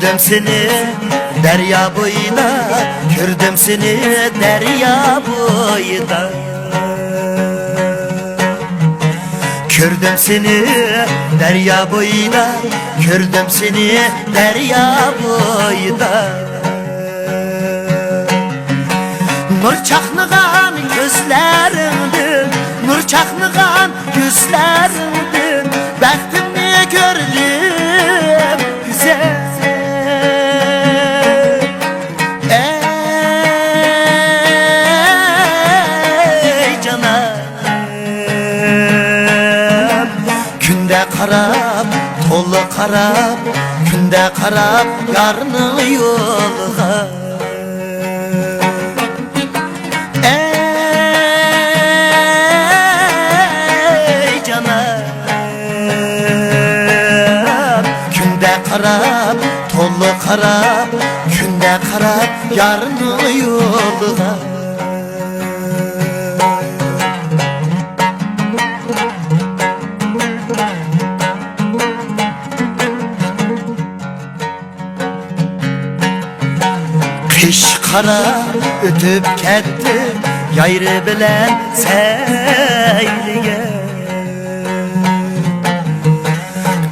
Gördüm seni derya boyunda, gördüm seni derya boyunda. Gördüm seni derya boyunda, gördüm seni derya boyunda. Nur çaknıgan gözlerinden, nur çaknıgan gözlerinden bəxtimi gördüm güzel. Ey canım, günde qarab, tolu qarab, günde qarab yarının yoluna. Qarab, tolu qarab, günde qarab yarının yoluna. Kış qara ötüp ketdi, yayrı bilen seylige.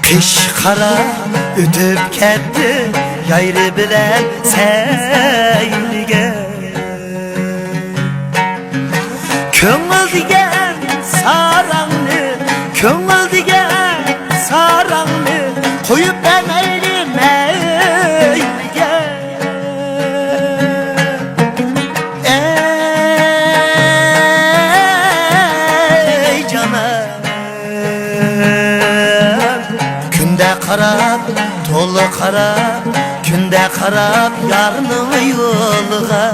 Kış qara ötüp ketdi, yayrı bilen seylige. Köngül digen sarangni, köngül digen sarangni koyup ben eylim eylige. Ey canım, günde qarab, tolu qarab, günde qarab yarının yoluna.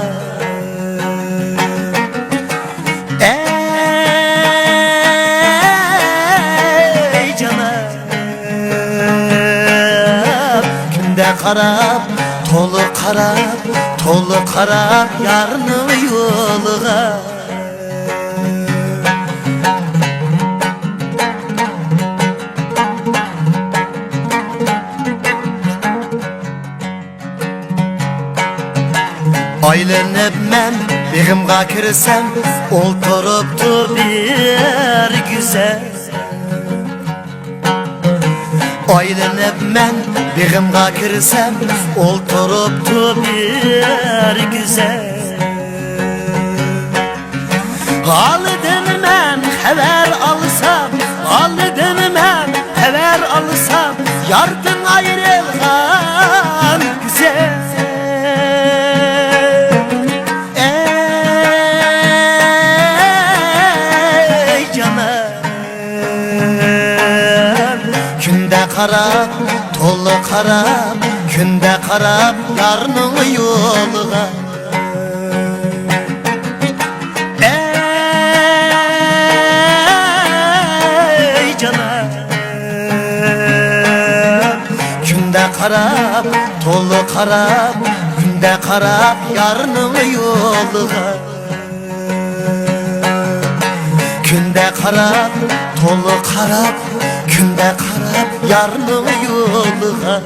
Ey canım, günde qarab, tolu qarab, tolu qarab yarının yoluna. Aylanıp men begimga kirsem, olturuptu bir güzel. Aylanıp men begimga kirsem, olturuptu bir güzel. Halıdan men haber alsam, halıdan men haber alsam, yardan ayrılgan güzel. Günde qarab, tolu qarab, günde qarab yarının yoluna. Ey canım, günde qarab, tolu qarab, günde qarab yarının yoluna. Günde qarab, tolu qarab, günde qarab yarının yoluna.